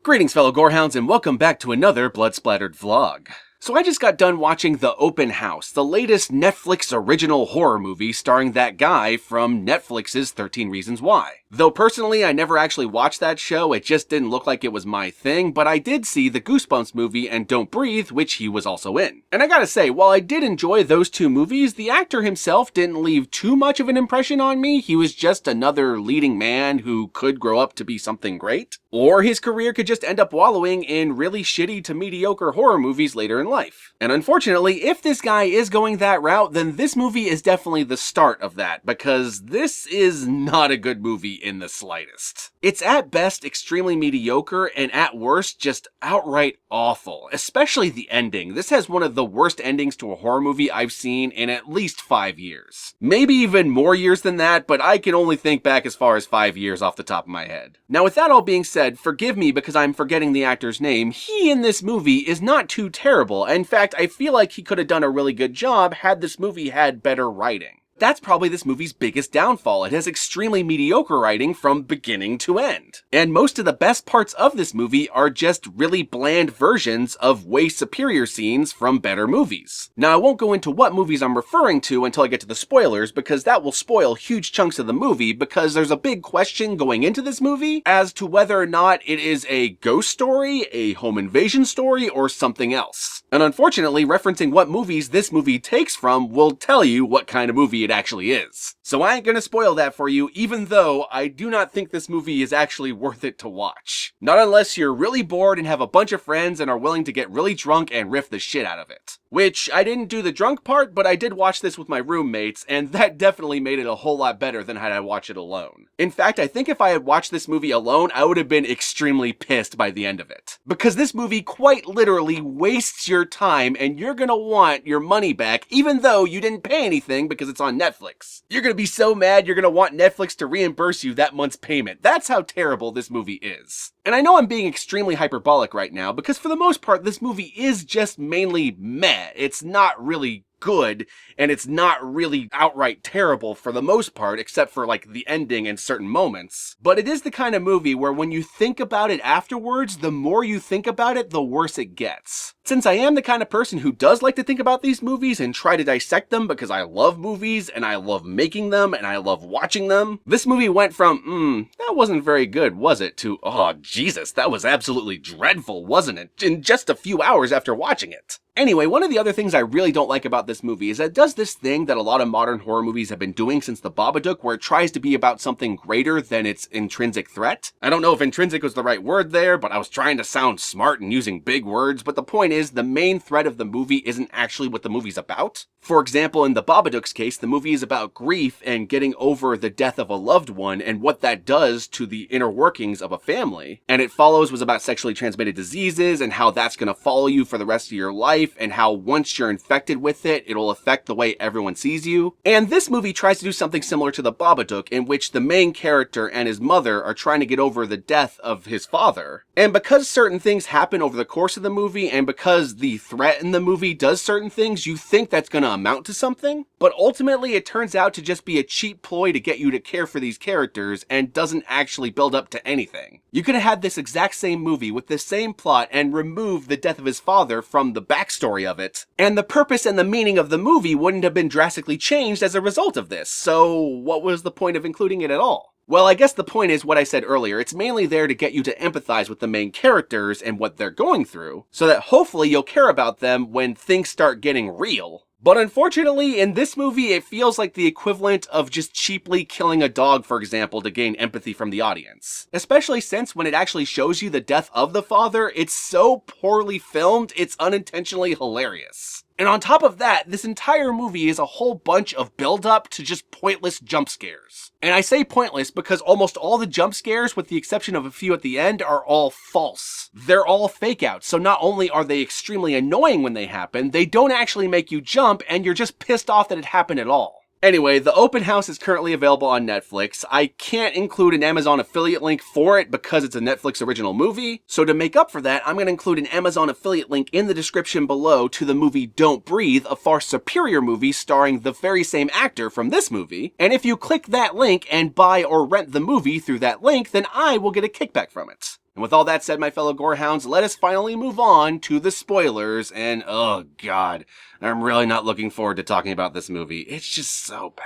Greetings fellow gorehounds and welcome back to another Blood Splattered vlog. So I just got done watching The Open House, the latest Netflix original horror movie starring that guy from Netflix's 13 Reasons Why. Though personally I never actually watched that show, it just didn't look like it was my thing, but I did see the Goosebumps movie and Don't Breathe, which he was also in. And I gotta say, while I did enjoy those two movies, the actor himself didn't leave too much of an impression on me. He was just another leading man who could grow up to be something great. Or his career could just end up wallowing in really shitty to mediocre horror movies later in life. And unfortunately, if this guy is going that route, then this movie is definitely the start of that, because this is not a good movie in the slightest. It's at best extremely mediocre, and at worst just outright awful, especially the ending. This has one of the worst endings to a horror movie I've seen in at least 5 years. Maybe even more years than that, but I can only think back as far as 5 years off the top of my head. Now with that all being said, forgive me because I'm forgetting the actor's name. He in this movie is not too terrible. In fact, I feel like he could have done a really good job had this movie had better writing. That's probably this movie's biggest downfall. It has extremely mediocre writing from beginning to end. And most of the best parts of this movie are just really bland versions of way superior scenes from better movies. Now, I won't go into what movies I'm referring to until I get to the spoilers, because that will spoil huge chunks of the movie, because there's a big question going into this movie as to whether or not it is a ghost story, a home invasion story, or something else. And unfortunately, referencing what movies this movie takes from will tell you what kind of movie it actually is. So I ain't gonna spoil that for you, even though I do not think this movie is actually worth it to watch. Not unless you're really bored and have a bunch of friends and are willing to get really drunk and riff the shit out of it. Which, I didn't do the drunk part, but I did watch this with my roommates, and that definitely made it a whole lot better than had I watched it alone. In fact, I think if I had watched this movie alone, I would have been extremely pissed by the end of it. Because this movie quite literally wastes your time, and you're gonna want your money back, even though you didn't pay anything because it's on Netflix. You're gonna be so mad you're gonna want Netflix to reimburse you that month's payment. That's how terrible this movie is. And I know I'm being extremely hyperbolic right now, because for the most part, this movie is just mainly meh. It's not really good, and it's not really outright terrible for the most part, except for like the ending and certain moments. But it is the kind of movie where when you think about it afterwards, the more you think about it, the worse it gets. Since I am the kind of person who does like to think about these movies and try to dissect them because I love movies and I love making them and I love watching them, this movie went from, that wasn't very good, was it, to, oh Jesus, that was absolutely dreadful, wasn't it, in just a few hours after watching it. Anyway, one of the other things I really don't like about this movie is that it does this thing that a lot of modern horror movies have been doing since The Babadook, where it tries to be about something greater than its intrinsic threat. I don't know if intrinsic was the right word there, but I was trying to sound smart and using big words, but the point is, the main threat of the movie isn't actually what the movie's about. For example, in The Babadook's case, the movie is about grief and getting over the death of a loved one and what that does to the inner workings of a family. And It Follows was about sexually transmitted diseases and how that's gonna follow you for the rest of your life, and how once you're infected with it, it'll affect the way everyone sees you. And this movie tries to do something similar to The Babadook, in which the main character and his mother are trying to get over the death of his father. And because certain things happen over the course of the movie, and because the threat in the movie does certain things, you think that's gonna amount to something. But ultimately, it turns out to just be a cheap ploy to get you to care for these characters, and doesn't actually build up to anything. You could have had this exact same movie with the same plot and removed the death of his father from the backstory of it, and the purpose and the meaning of the movie wouldn't have been drastically changed as a result of this. So what was the point of including it at all? Well, I guess the point is what I said earlier. It's mainly there to get you to empathize with the main characters and what they're going through, so that hopefully you'll care about them when things start getting real. But unfortunately, in this movie, it feels like the equivalent of just cheaply killing a dog, for example, to gain empathy from the audience. Especially since when it actually shows you the death of the father, it's so poorly filmed, it's unintentionally hilarious. And on top of that, this entire movie is a whole bunch of build-up to just pointless jump scares. And I say pointless because almost all the jump scares, with the exception of a few at the end, are all false. They're all fake outs, so not only are they extremely annoying when they happen, they don't actually make you jump, and you're just pissed off that it happened at all. Anyway, The Open House is currently available on Netflix. I can't include an Amazon affiliate link for it because it's a Netflix original movie. So to make up for that, I'm going to include an Amazon affiliate link in the description below to the movie Don't Breathe, a far superior movie starring the very same actor from this movie. And if you click that link and buy or rent the movie through that link, then I will get a kickback from it. And with all that said, my fellow Gorehounds, let us finally move on to the spoilers, and oh god, I'm really not looking forward to talking about this movie. It's just so bad.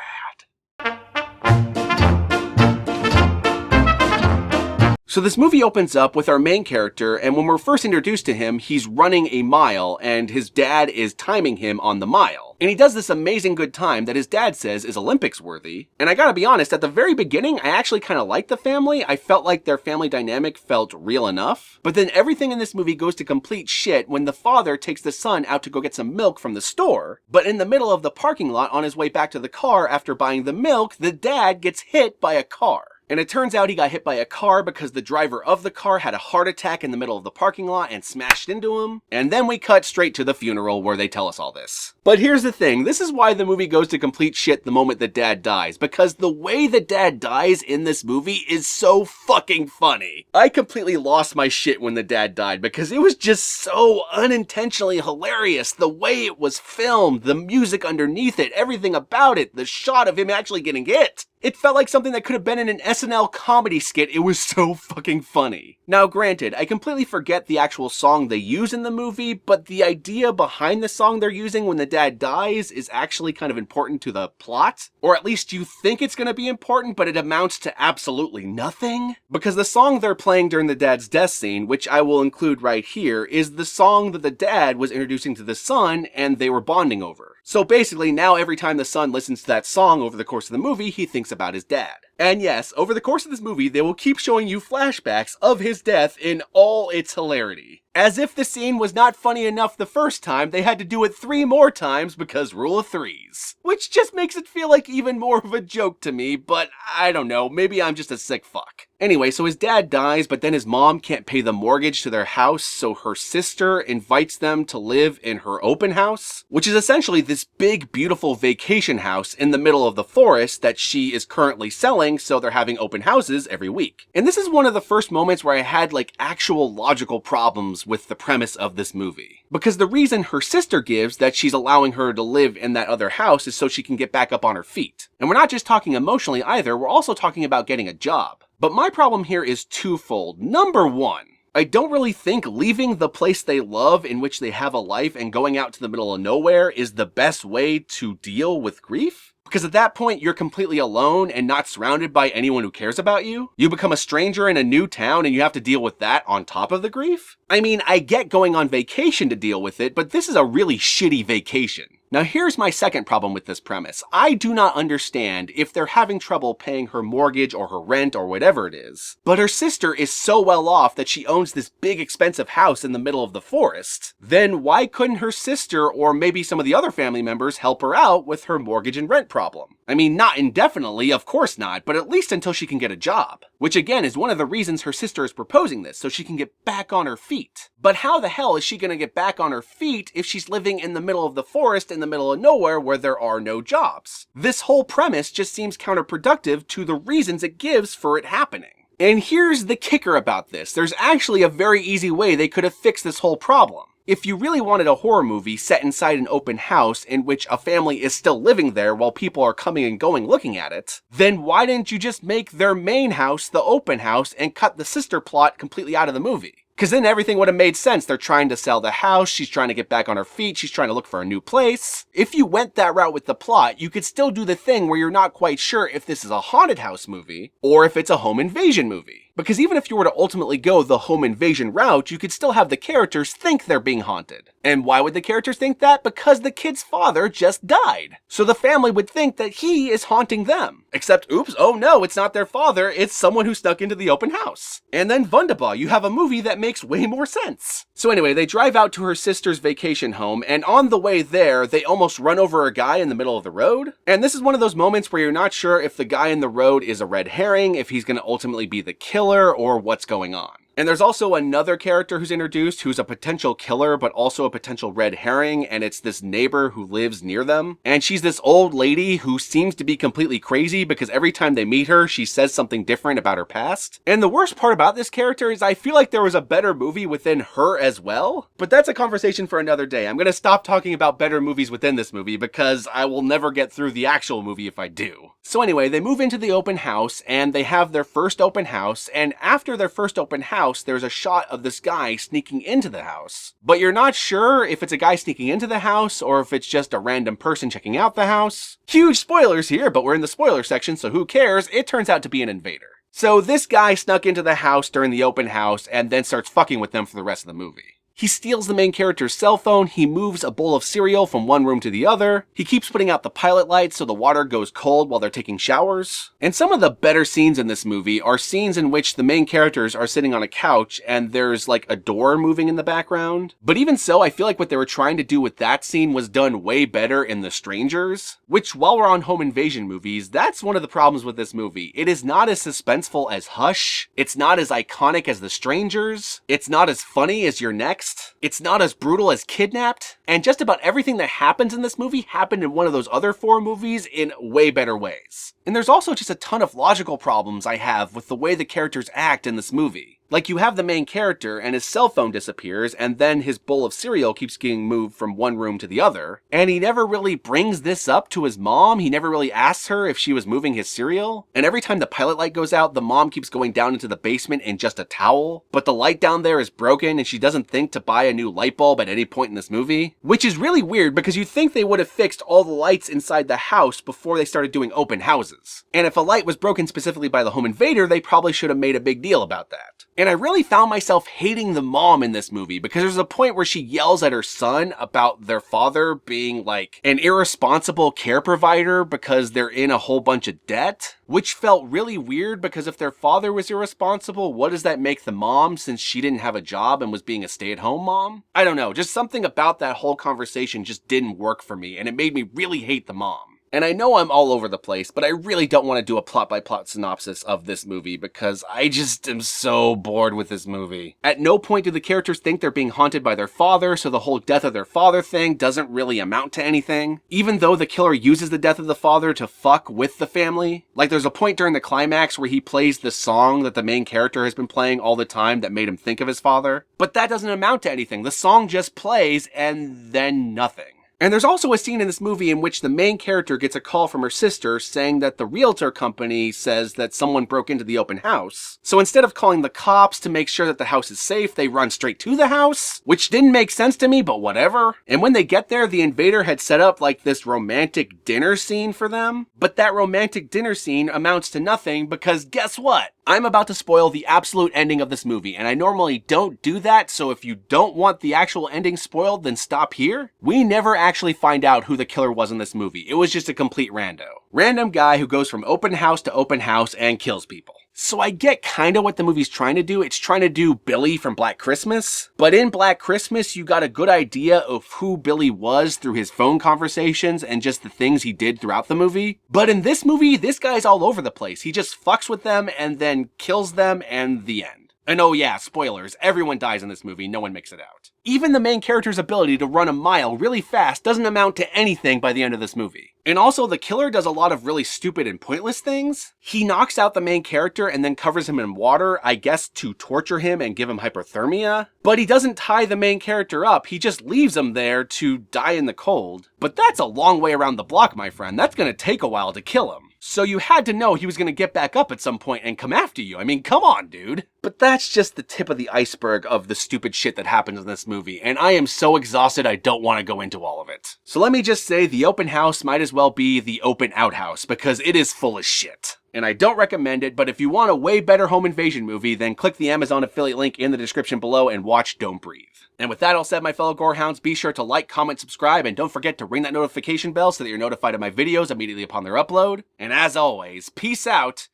So this movie opens up with our main character, and when we're first introduced to him, he's running a mile, and his dad is timing him on the mile. And he does this amazing good time that his dad says is Olympics worthy. And I gotta be honest, at the very beginning, I actually kind of liked the family. I felt like their family dynamic felt real enough. But then everything in this movie goes to complete shit when the father takes the son out to go get some milk from the store. But in the middle of the parking lot on his way back to the car after buying the milk, the dad gets hit by a car. And it turns out he got hit by a car because the driver of the car had a heart attack in the middle of the parking lot and smashed into him. And then we cut straight to the funeral where they tell us all this. But here's the thing, this is why the movie goes to complete shit the moment that dad dies, because the way that dad dies in this movie is so fucking funny. I completely lost my shit when the dad died because it was just so unintentionally hilarious. The way it was filmed, the music underneath it, everything about it, the shot of him actually getting hit. It felt like something that could have been in an SNL comedy skit. It was so fucking funny. Now granted, I completely forget the actual song they use in the movie, but the idea behind the song they're using when the dad dies is actually kind of important to the plot. Or at least you think it's going to be important, but it amounts to absolutely nothing. Because the song they're playing during the dad's death scene, which I will include right here, is the song that the dad was introducing to the son and they were bonding over. So basically, now every time the son listens to that song over the course of the movie, he thinks about his dad. And yes, over the course of this movie, they will keep showing you flashbacks of his death in all its hilarity. As if the scene was not funny enough the first time, they had to do it 3 more times because rule of threes. Which just makes it feel like even more of a joke to me, but I don't know, maybe I'm just a sick fuck. Anyway, so his dad dies, but then his mom can't pay the mortgage to their house, so her sister invites them to live in her open house, which is essentially this big, beautiful vacation house in the middle of the forest that she is currently selling, so they're having open houses every week. And this is one of the first moments where I had like actual logical problems with the premise of this movie. Because the reason her sister gives that she's allowing her to live in that other house is so she can get back up on her feet. And we're not just talking emotionally either, we're also talking about getting a job. But my problem here is twofold. Number one, I don't really think leaving the place they love in which they have a life and going out to the middle of nowhere is the best way to deal with grief. Because at that point, you're completely alone and not surrounded by anyone who cares about you. You become a stranger in a new town and you have to deal with that on top of the grief. I mean, I get going on vacation to deal with it, but this is a really shitty vacation. Now here's my second problem with this premise. I do not understand if they're having trouble paying her mortgage or her rent or whatever it is, but her sister is so well off that she owns this big expensive house in the middle of the forest. Then why couldn't her sister or maybe some of the other family members help her out with her mortgage and rent problem? I mean, not indefinitely, of course not, but at least until she can get a job. Which again is one of the reasons her sister is proposing this, so she can get back on her feet. But how the hell is she gonna get back on her feet if she's living in the middle of the forest in the middle of nowhere where there are no jobs? This whole premise just seems counterproductive to the reasons it gives for it happening. And here's the kicker about this. There's actually a very easy way they could have fixed this whole problem. If you really wanted a horror movie set inside an open house in which a family is still living there while people are coming and going looking at it, then why didn't you just make their main house the open house and cut the sister plot completely out of the movie? Because then everything would have made sense. They're trying to sell the house, she's trying to get back on her feet, she's trying to look for a new place. If you went that route with the plot, you could still do the thing where you're not quite sure if this is a haunted house movie or if it's a home invasion movie. Because even if you were to ultimately go the home invasion route, you could still have the characters think they're being haunted. And why would the characters think that? Because the kid's father just died. So the family would think that he is haunting them. Except, oops, oh no, it's not their father, it's someone who snuck into the open house. And then Wunderbar, you have a movie that makes way more sense. So anyway, they drive out to her sister's vacation home, and on the way there, they almost run over a guy in the middle of the road. And this is one of those moments where you're not sure if the guy in the road is a red herring, if he's going to ultimately be the killer, or what's going on. And there's also another character who's introduced who's a potential killer, but also a potential red herring, and it's this neighbor who lives near them. And she's this old lady who seems to be completely crazy because every time they meet her, she says something different about her past. And the worst part about this character is I feel like there was a better movie within her as well, but that's a conversation for another day. I'm gonna stop talking about better movies within this movie because I will never get through the actual movie if I do. So anyway, they move into the open house and they have their first open house, and after their first open house, house, there's a shot of this guy sneaking into the house. But you're not sure if it's a guy sneaking into the house or if it's just a random person checking out the house. Huge spoilers here, but we're in the spoiler section, so who cares? It turns out to be an invader. So this guy snuck into the house during the open house and then starts fucking with them for the rest of the movie. He steals the main character's cell phone, he moves a bowl of cereal from one room to the other, he keeps putting out the pilot light so the water goes cold while they're taking showers. And some of the better scenes in this movie are scenes in which the main characters are sitting on a couch and there's like a door moving in the background. But even so, I feel like what they were trying to do with that scene was done way better in The Strangers, which while we're on home invasion movies, that's one of the problems with this movie. It is not as suspenseful as Hush, it's not as iconic as The Strangers, it's not as funny as You're Next, it's not as brutal as Kidnapped, and just about everything that happens in this movie happened in one of those other 4 movies in way better ways. And there's also just a ton of logical problems I have with the way the characters act in this movie. Like, you have the main character and his cell phone disappears and then his bowl of cereal keeps getting moved from one room to the other. And he never really brings this up to his mom. He never really asks her if she was moving his cereal. And every time the pilot light goes out, the mom keeps going down into the basement in just a towel. But the light down there is broken and she doesn't think to buy a new light bulb at any point in this movie. Which is really weird because you'd think they would have fixed all the lights inside the house before they started doing open houses. And if a light was broken specifically by the home invader, they probably should have made a big deal about that. And I really found myself hating the mom in this movie because there's a point where she yells at her son about their father being like an irresponsible care provider because they're in a whole bunch of debt, which felt really weird because if their father was irresponsible, what does that make the mom since she didn't have a job and was being a stay-at-home mom? I don't know, just something about that whole conversation just didn't work for me and it made me really hate the mom. And I know I'm all over the place, but I really don't want to do a plot-by-plot synopsis of this movie because I just am so bored with this movie. At no point do the characters think they're being haunted by their father, so the whole death of their father thing doesn't really amount to anything. Even though the killer uses the death of the father to fuck with the family. Like, there's a point during the climax where he plays the song that the main character has been playing all the time that made him think of his father. But that doesn't amount to anything. The song just plays and then nothing. And there's also a scene in this movie in which the main character gets a call from her sister saying that the realtor company says that someone broke into the open house. So instead of calling the cops to make sure that the house is safe, they run straight to the house, which didn't make sense to me, but whatever. And when they get there, the invader had set up like this romantic dinner scene for them. But that romantic dinner scene amounts to nothing because guess what? I'm about to spoil the absolute ending of this movie, and I normally don't do that, so if you don't want the actual ending spoiled, then stop here. We never actually find out who the killer was in this movie. It was just a complete rando. Random guy who goes from open house and kills people. So I get kinda what the movie's trying to do. It's trying to do Billy from Black Christmas. But in Black Christmas, you got a good idea of who Billy was through his phone conversations and just the things he did throughout the movie. But in this movie, this guy's all over the place. He just fucks with them and then kills them and the end. And oh yeah, spoilers, everyone dies in this movie, no one makes it out. Even the main character's ability to run a mile really fast doesn't amount to anything by the end of this movie. And also, the killer does a lot of really stupid and pointless things. He knocks out the main character and then covers him in water, I guess to torture him and give him hypothermia. But he doesn't tie the main character up, he just leaves him there to die in the cold. But that's a long way around the block, my friend. That's gonna take a while to kill him. So you had to know he was gonna get back up at some point and come after you. I mean, come on, dude. But that's just the tip of the iceberg of the stupid shit that happens in this movie, and I am so exhausted I don't want to go into all of it. So let me just say, the open house might as well be the open outhouse, because it is full of shit. And I don't recommend it, but if you want a way better home invasion movie, then click the Amazon affiliate link in the description below and watch Don't Breathe. And with that all said, my fellow Gorehounds, be sure to like, comment, subscribe, and don't forget to ring that notification bell so that you're notified of my videos immediately upon their upload. And as always, peace out,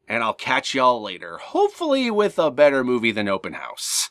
and I'll catch y'all later, hopefully with a better movie than Open House.